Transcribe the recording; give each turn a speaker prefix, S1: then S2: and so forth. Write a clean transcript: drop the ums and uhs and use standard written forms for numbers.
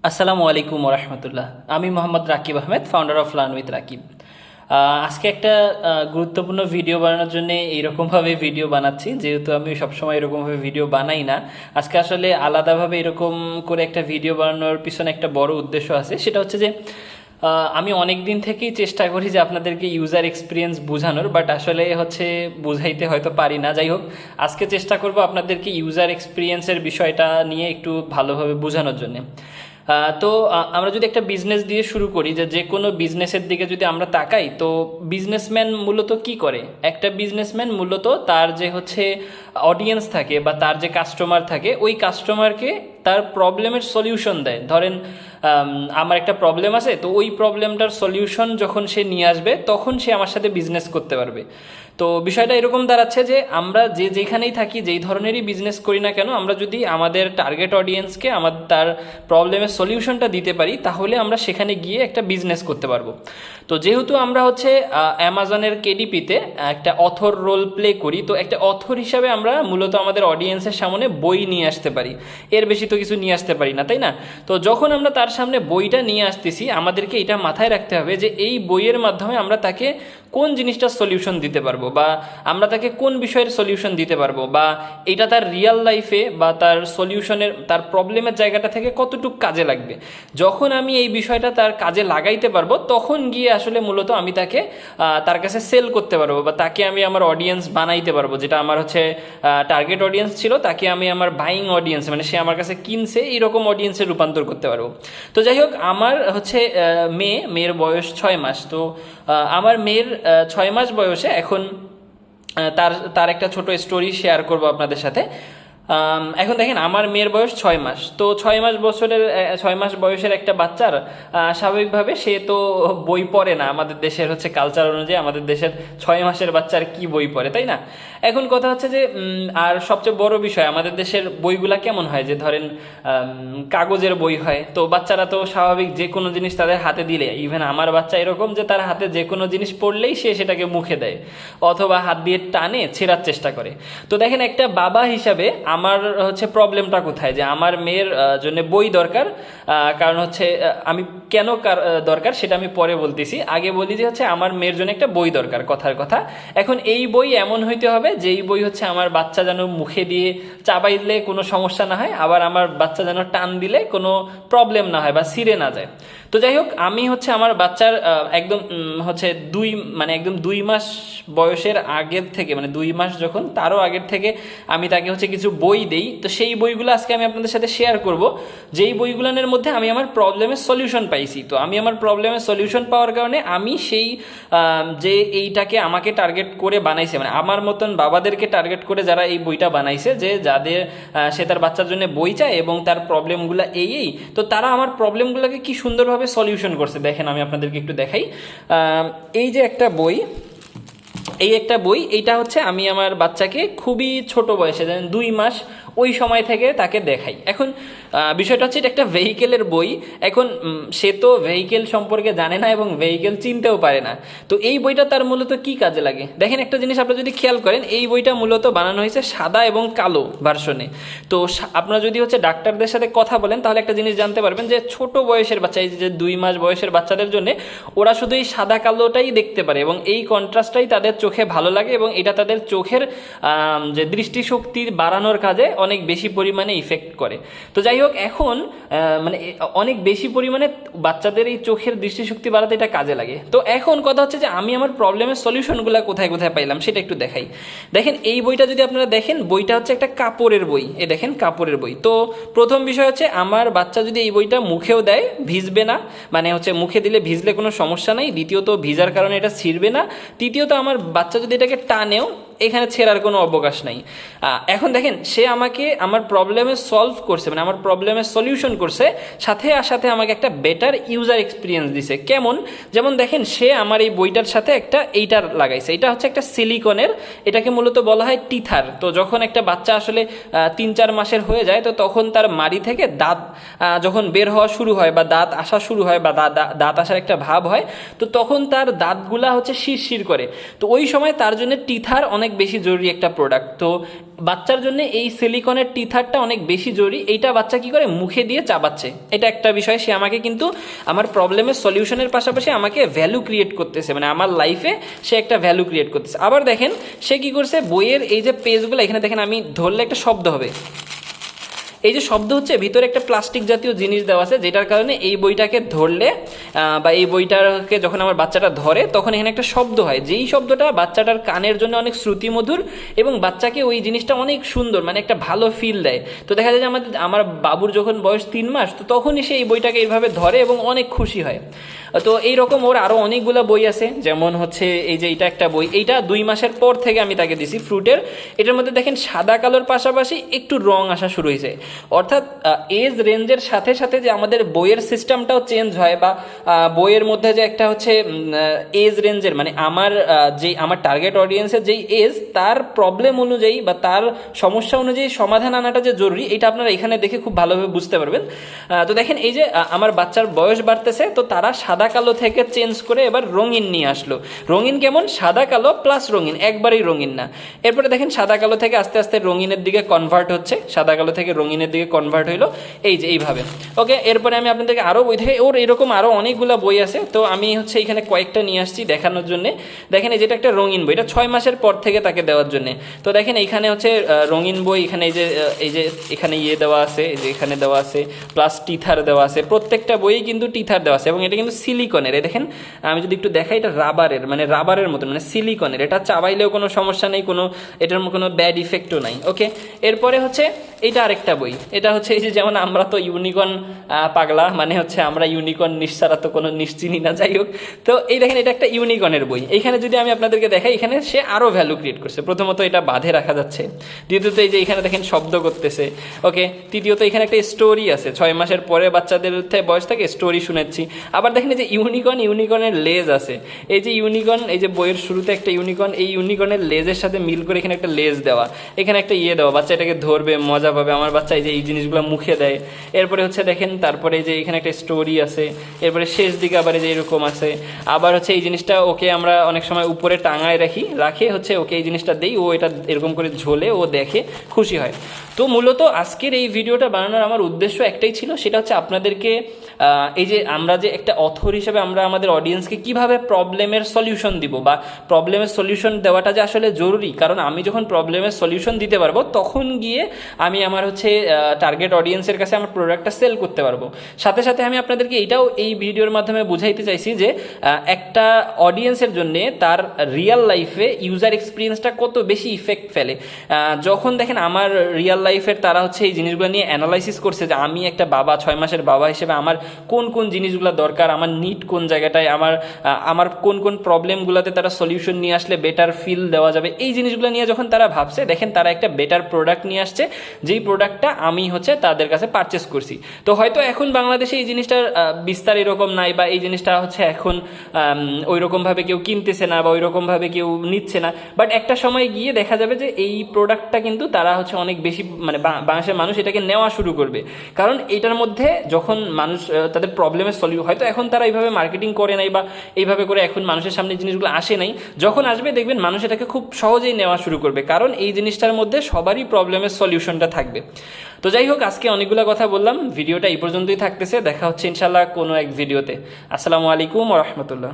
S1: আসসালামু আলাইকুম রহমতুল্লাহ। আমি Mohammad Rakib Ahmed, founder of learn with Rakib. আজকে একটা গুরুত্বপূর্ণ ভিডিও বানানোর জন্য এইরকমভাবে ভিডিও বানাচ্ছি, যেহেতু আমি সবসময় এরকমভাবে ভিডিও বানাই না। আজকে আসলে আলাদাভাবে এরকম করে একটা ভিডিও বানানোর পিছনে একটা বড় উদ্দেশ্য আছে। সেটা হচ্ছে যে আমি অনেক দিন থেকেই চেষ্টা করি যে আপনাদেরকে ইউজার এক্সপিরিয়েন্স বোঝানোর, বাট আসলে হচ্ছে বুঝাইতে হয়তো পারি না। যাই হোক, আজকে চেষ্টা করব আপনাদেরকে ইউজার এক্সপিরিয়েন্সের বিষয়টা নিয়ে একটু ভালোভাবে বোঝানোর জন্য। তো আমরা যদি একটা বিজনেস দিয়ে শুরু করি, যে কোনো বিজনেসের দিকে যদি আমরা তাকাই, তো বিজনেসম্যান মূলত কি করে? একটা বিজনেসম্যান মূলত তার যে হচ্ছে অডিয়েন্স থাকে বা তার যে কাস্টমার থাকে, ওই কাস্টমারকে তার প্রবলেমের সলিউশন দেয়। ধরেন আমার একটা প্রবলেম আছে, তো ওই প্রবলেমটার সলিউশন যখন সে নিয়ে আসবে তখন সে আমার সাথে বিজনেস করতে পারবে। তো বিষয়টা এরকম দাঁড়াচ্ছে যে আমরা যেখানেই থাকি, যেই ধরনেরই বিজনেস করি না কেন, আমরা যদি আমাদের টার্গেট অডিয়েন্সকে তার প্রবলেমের সলিউশনটা দিতে পারি, তাহলে আমরা সেখানে গিয়ে একটা বিজনেস করতে পারবো। তো যেহেতু আমরা হচ্ছে অ্যামাজনের কেডিপিতে একটা অথর রোল প্লে করি, তো একটা অথর হিসাবে আমরা মূলত আমাদের অডিয়েন্সের সামনে বই নিয়ে আসতে পারি। এর বেশি তো কিছু নিয়ে আসতে পারি না, তাই না? তো যখন আমরা তার সামনে বইটা নিয়ে আসতেছি, আমাদেরকে এটা মাথায় রাখতে হবে যে এই বইয়ের মাধ্যমে আমরা তাকে কোন জিনিসটার সলিউশন দিতে পারবো, বা আমরা তাকে কোন বিষয়ের সলিউশন দিতে পারবো, বা এটা তার রিয়েল লাইফে বা তার সলিউশনের, তার প্রবলেমের জায়গাটা থেকে কতটুকু কাজে লাগবে। যখন আমি এই বিষয়টা তার কাজে লাগাইতে পারবো, তখন গিয়ে আসলে মূলত আমি তাকে তার কাছে সেল করতে পারবো, বা তাকে আমি আমার অডিয়েন্স বানাইতে পারবো। যেটা আমার হচ্ছে টার্গেট অডিয়েন্স ছিল, তাকে আমি আমার বাইং অডিয়েন্স, মানে সে আমার কাছে কিনছে, এইরকম অডিয়েন্সে রূপান্তর করতে পারবো। তো যাই হোক, আমার হচ্ছে মেয়ের বয়স 6 মাস। তো আমার মেয়ের 6 মাস বয়সে এখন তার তার একটা ছোট স্টোরি শেয়ার করব আপনাদের সাথে। এখন দেখেন, আমার মেয়ের বয়স 6 মাস। তো 6 মাস বয়সের একটা বাচ্চার স্বাভাবিকভাবে সে তো বই পড়ে না। আমাদের দেশের হচ্ছে কালচার অনুযায়ী আমাদের দেশের 6 মাসের বাচ্চার কি বই পড়ে, তাই না? এখন কথা হচ্ছে যে আর সবচেয়ে বড় বিষয়, আমাদের দেশের বইগুলা কেমন হয়, যে ধরেন কাগজের বই হয়। তো বাচ্চারা তো স্বাভাবিক যে কোনো জিনিস তাদের হাতে দিলে, ইভেন আমার বাচ্চা এরকম যে তার হাতে যে কোনো জিনিস পড়লেই সে সেটাকে মুখে দেয়, অথবা হাত দিয়ে টানে ছেঁড়ার চেষ্টা করে। তো দেখেন, একটা বাবা হিসাবে আমার হচ্ছে প্রবলেমটা কোথায়, যে আমার মেয়ের জন্য বই দরকার। কারণ হচ্ছে আমি কেন দরকার সেটা আমি পরে বলতেছি, আগে বলি যে হচ্ছে আমার মেয়ের জন্য একটা বই দরকার, কথার কথা। এখন এই বই এমন হইতে হবে যেই বই হচ্ছে আমার বাচ্চা যেন মুখে দিয়ে চাবাইলে কোনো সমস্যা না হয়, আবার আমার বাচ্চা যেন টান দিলে কোনো প্রবলেম না হয় বা ছিঁড়ে না যায়। তো যাই হোক, আমি হচ্ছে আমার বাচ্চার একদম হচ্ছে একদম 2 মাস বয়সের আগের থেকে, মানে 2 মাস যখন তারও আগের থেকে আমি তাকে হচ্ছে কিছু বই দেই। তো সেই বইগুলো আজকে আমি আপনাদের সাথে শেয়ার করব, যেই বইগুলোর মধ্যে আমি আমার প্রবলেমের সলিউশন পাইছি। তো আমি আমার প্রবলেমের সলিউশন পাওয়ার কারণে আমি সেই যে এইটাকে আমাকে টার্গেট করে বানাইছে, মানে আমার মতন বাবাদেরকে টার্গেট করে যারা এই বইটা বানাইছে, যে যাদের সে তার বাচ্চার জন্য বই চায় এবং তার প্রবলেমগুলো এই, তো তারা আমার প্রবলেমগুলোকে কি সুন্দরভাবে সলিউশন করছে। দেখেন, আমি আপনাদেরকে একটু দেখাই। এই যে একটা বই, এইটা হচ্ছে আমি আমার বাচ্চাকে খুবই ছোট বয়সে, 2 মাস ওই সময় থেকে তাকে দেখাই। এখন বিষয়টা হচ্ছে এটা একটা ভেহিকেলের বই। এখন সে তো ভেহিকেল সম্পর্কে জানে না এবং ভেহিকেল চিনতেও পারে না। তো এই বইটা তার মূলত কি কাজে লাগে, দেখেন একটা জিনিস আপনারা যদি খেয়াল করেন, এই বইটা মূলত বানানো হয়েছে সাদা এবং কালো ভার্সনে। তো আপনারা যদি হচ্ছে ডাক্তারদের সাথে কথা বলেন, তাহলে একটা জিনিস জানতে পারবেন যে ছোট বয়সের বাচ্চা, এই যে 2 মাস বয়সের বাচ্চাদের জন্য ওরা শুধু এই সাদা কালোটাই দেখতে পারে, এবং এই কন্ট্রাস্টটাই তাদের চোখে ভালো লাগে, এবং এটা তাদের চোখের যে দৃষ্টিশক্তি বাড়ানোর কাজে অনেক বেশি পরিমাণে ইফেক্ট করে। তো যাই হোক, এখন মানে অনেক বেশি পরিমাণে বাচ্চাদের এই চোখের দৃষ্টিশক্তি বাড়াতে এটা কাজে লাগে। তো এখন কথা হচ্ছে যে আমি আমার প্রবলেমের সলিউশনগুলো কোথায় কোথায় পাইলাম সেটা একটু দেখাই। দেখেন, এই বইটা যদি আপনারা দেখেন, বইটা হচ্ছে একটা কাপড়ের বই। দেখেন, কাপড়ের বই। তো প্রথম বিষয় হচ্ছে, আমার বাচ্চা যদি এই বইটা মুখেও দেয়, ভিজবে না, মানে হচ্ছে মুখে দিলে ভিজলে কোনো সমস্যা নাই। দ্বিতীয়ত, ভিজার কারণে এটা ছিঁড়বে না। তৃতীয়ত, আমার বাচ্চা যদি এটাকে টানেও, এখানে ছেঁড়ার কোনো অবকাশ নাই। এখন দেখেন, সে আমাকে আমার প্রবলেমের সলভ করছে, মানে আমার প্রবলেমের সলিউশন করছে, সাথে আমাকে একটা বেটার ইউজার এক্সপিরিয়েন্স দিছে। কেমন? যেমন দেখেন, সে আমার এই বইটার সাথে একটা এইটার লাগাইছে। এটা হচ্ছে একটা সিলিকনের, এটাকে মূলত বলা হয় টিথার। তো যখন একটা বাচ্চা আসলে 3-4 মাসের হয়ে যায়, তো তখন তার মাড়ি থেকে দাঁত যখন বের হওয়া শুরু হয়, বা দাঁত আসা শুরু হয়, বা দাঁত আসার একটা ভাব হয়, তো তখন তার দাঁতগুলা হচ্ছে শিরশির করে। তো ওই সময় তার জন্য টিথার অনেক অনেক বেশি জরুরি একটা প্রোডাক্ট। তো বাচ্চার জন্য এই সিলিকনের টিথারটা অনেক বেশি জরুরি। এইটা বাচ্চা কি করে, মুখে দিয়ে চাবাচ্ছে, এটা একটা বিষয়। সে আমাকে কিন্তু আমার প্রবলেমের সলিউশনের পাশাপাশি আমাকে ভ্যালু ক্রিয়েট করতেছে, মানে আমার লাইফে সে একটা ভ্যালু ক্রিয়েট করতেছে। আবার দেখেন সে কি করছে, বইয়ের এই যে পেজগুলো এখানে দেখেন, আমি ধরলে একটা শব্দ হবে, এই যে শব্দ হচ্ছে, ভিতরে একটা প্লাস্টিক জাতীয় জিনিস দেওয়া আছে, যেটার কারণে এই বইটাকে ধরলে বা এই বইটাকে যখন আমার বাচ্চাটা ধরে তখন এখানে একটা শব্দ হয়, যেই শব্দটা বাচ্চাটার কানের জন্য অনেক শ্রুতিমধুর এবং বাচ্চাকে ওই জিনিসটা অনেক সুন্দর, মানে একটা ভালো ফিল দেয়। তো দেখা যায় যে আমার বাবুর যখন বয়স 3 মাস, তো তখনই সে এই বইটাকে এইভাবে ধরে এবং অনেক খুশি হয়। তো এইরকম ওর আরও অনেকগুলো বই আছে, যেমন হচ্ছে এই যে এটা একটা বই, এইটা 2 মাসের পর থেকে আমি তাকে দিছি, ফ্রুটের। এটার মধ্যে দেখেন সাদা কালোর পাশাপাশি একটু রং আসা শুরু হয়েছে, অর্থাৎ এজ রেঞ্জের সাথে সাথে যে আমাদের বইয়ের সিস্টেমটাও চেঞ্জ হয়, বা বইয়ের মধ্যে যে একটা হচ্ছে এজ রেঞ্জের, মানে আমার টার্গেট অডিয়েন্সের যেই এজ, তার প্রবলেম অনুযায়ী বা তার সমস্যা অনুযায়ী সমাধান আনাটা যে জরুরি, এটা আপনারা এখানে দেখে খুব ভালোভাবে বুঝতে পারবেন। তো দেখেন এই যে আমার বাচ্চার বয়স বাড়তেছে, তো তারা সাদা কালো থেকে চেঞ্জ করে এবার রঙিন নিয়ে আসলো। রঙিন কেমন, সাদা কালো প্লাস রঙিন, একবারেই রঙিন না। এরপরে দেখেন সাদা কালো থেকে আস্তে আস্তে রঙিনের দিকে কনভার্ট হচ্ছে, সাদা কালো থেকে রঙিনের দিকে কনভার্ট হইলো, এই যে এইভাবে। ওকে, এরপরে আমি আপনাদেরকে আরও বই থেকে, ওর এরকম আরও অনেকগুলো বই আছে, তো আমি হচ্ছে এখানে কয়েকটা নিয়ে আসছি দেখানোর জন্য। দেখেন এই যেটা একটা রঙিন বই, এটা 6 মাসের পর থেকে তাকে দেওয়ার জন্য। তো দেখেন এইখানে হচ্ছে রঙিন বই, এখানে এই যে এখানে দেওয়া আছে, এই যে এখানে দেওয়া আছে, প্লাস টিথার দেওয়া আছে, প্রত্যেকটা বইয়ে কিন্তু টিথার দেওয়া আছে, এবং এটা কিন্তু সিলিকনের। এই দেখেন আমি যদি একটু দেখাই, এটা রাবারের, মানে রাবারের মতন, মানে সিলিকনের। এটা চাবাইলেও কোনো সমস্যা নেই, এটার কোনো ব্যাড ইফেক্টও নাই। ওকে, এরপরে হচ্ছে এটা আরেকটা বই, এটা হচ্ছে এই যে, যেমন আমরা তো ইউনিকর্ন পাগলা, মানে হচ্ছে আমরা ইউনিকর্ন নিশ্চারা তো কোনো নিশ্চিনি না, যাই হোক। তো এই দেখেন এটা একটা ইউনিকর্নের বই। এখানে যদি আমি আপনাদেরকে দেখাই, এখানে সে আরও ভ্যালু ক্রিয়েট করছে। প্রথমত এটা বাঁধে রাখা যাচ্ছে, দ্বিতীয়ত এই যে এখানে দেখেন শব্দ করতেছে, ওকে, তৃতীয়ত এখানে একটা স্টোরি আছে, 6 মাসের পরে বাচ্চাদের বয়স থেকে স্টোরি শুনেছি। আবার দেখেন এই যে ইউনিকর্নের লেজ আছে, এই যে ইউনিকর্ন, এই যে বইয়ের শুরুতে একটা ইউনিকর্ন, এই ইউনিকর্নের লেজের সাথে মিল করে এখানে একটা লেজ দেওয়া, এখানে একটা দেওয়া, বাচ্চা এটাকে ধরবে, মজা পাবে। আমার বাচ্চা এই যে এই জিনিসগুলো মুখে দেয়। এরপরে হচ্ছে দেখেন, তারপরে যে এখানে একটা স্টোরি আছে, এরপরে শেষ দিকে আবার এই যে এরকম আছে। আবার হচ্ছে এই জিনিসটা ওকে আমরা অনেক সময় উপরে টাঙায় রাখে হচ্ছে ওকে এই জিনিসটা দেই, ও এটা এরকম করে ঝোলে, ও দেখে খুশি হয়। তো মূলত আজকের এই ভিডিওটা বানানোর আমার উদ্দেশ্য একটাই ছিল, সেটা হচ্ছে আপনাদেরকে এই যে আমরা যে একটা অথর হিসেবে আমরা আমাদের অডিয়েন্সকে কিভাবে প্রবলেমের সলিউশন দিব, বা প্রবলেমের সলিউশন দেওয়াটা যে আসলে জরুরি। কারণ আমি যখন প্রবলেমের সলিউশন দিতে পারবো, তখন গিয়ে আমি আমার হচ্ছে টার্গেট অডিয়েন্সের কাছে আমার প্রোডাক্টটা সেল করতে পারবো। সাথে সাথে আমি আপনাদেরকে এটাও এই ভিডিওর মাধ্যমে বুঝাইতে চাইছি যে একটা অডিয়েন্সের জন্য তার রিয়েল লাইফে ইউজার এক্সপিরিয়েন্সটা কত বেশি ইফেক্ট ফেলে। যখন দেখেন আমার রিয়েল লাইফের তারা হচ্ছে এই জিনিসগুলো নিয়ে অ্যানালাইসিস করছে, যে আমি একটা বাবা, 6 মাসের বাবা হিসেবে আমার কোন কোন জিনিসগুলো দরকার, আমার নিড কোন জায়গাটায়, আমার কোন কোন প্রবলেমগুলোতে তারা সলিউশন নিয়ে আসলে বেটার ফিল দেওয়া যাবে, এই জিনিসগুলো নিয়ে যখন তারা ভাবছে, দেখেন তারা একটা বেটার প্রোডাক্ট নিয়ে আসছে, যেই প্রোডাক্টটা আমি হচ্ছে তাদের কাছে পারচেস করছি। তো হয়তো এখন বাংলাদেশে এই জিনিসটার বিস্তার এরকম নাই, বা এই জিনিসটা হচ্ছে এখন ওই রকমভাবে কেউ কিনতেছে না, বা ওই রকমভাবে কেউ নিচ্ছে না। বাট একটা সময় গিয়ে দেখা যাবে যে এই প্রোডাক্টটা কিন্তু তারা হচ্ছে অনেক বেশি, মানে বাংলাদেশের মানুষ এটাকে নেওয়া শুরু করবে। কারণ এটার মধ্যে যখন মানুষ তাদের প্রবলেমের হয়তো এখন তারা এইভাবে মার্কেটিং করে নাই, বা এইভাবে করে এখন মানুষের সামনে জিনিসগুলো আসে নাই, যখন আসবে দেখবেন মানুষ এটাকে খুব সহজেই নেওয়া শুরু করবে, কারণ এই জিনিসটার মধ্যে সবারই প্রবলেমের সলিউশনটা থাকবে। তো যাই হোক, আজকে অনেকগুলো কথা বললাম, ভিডিওটা এই পর্যন্তই থাকতেছে, দেখা হচ্ছে ইনশাল্লাহ কোনো এক ভিডিওতে। আসসালামু আলাইকুম ওয়া রাহমাতুল্লাহ।